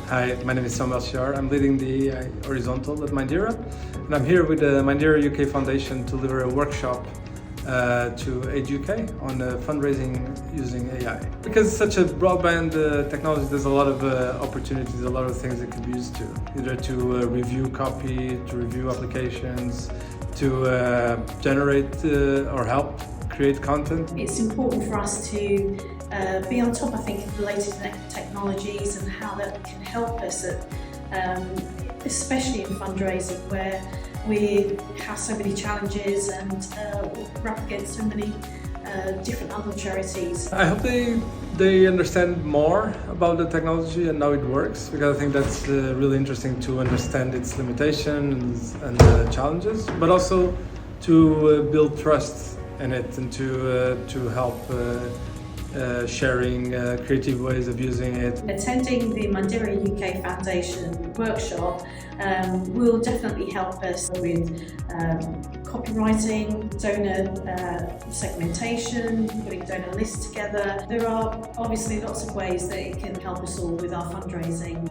Hi, my name is Belchior. I'm leading the horizontal at Mindera, and I'm here with the Mindera UK Foundation to deliver a workshop to Age UK on fundraising using AI. Because it's such a broadband technology, there's a lot of opportunities, a lot of things it could be used to, either to review copy, to review applications, to generate or help create content. It's important for us to be on top, I think, of the latest technologies and how that can help us, especially in fundraising, where we have so many challenges and we're up against so many different other charities. I hope they understand more about the technology and how it works, because I think that's really interesting to understand its limitations and challenges, but also to build trust in it and to help sharing creative ways of using it. Attending the Mindera UK Foundation workshop will definitely help us with copywriting, donor segmentation, putting donor lists together. There are obviously lots of ways that it can help us all with our fundraising.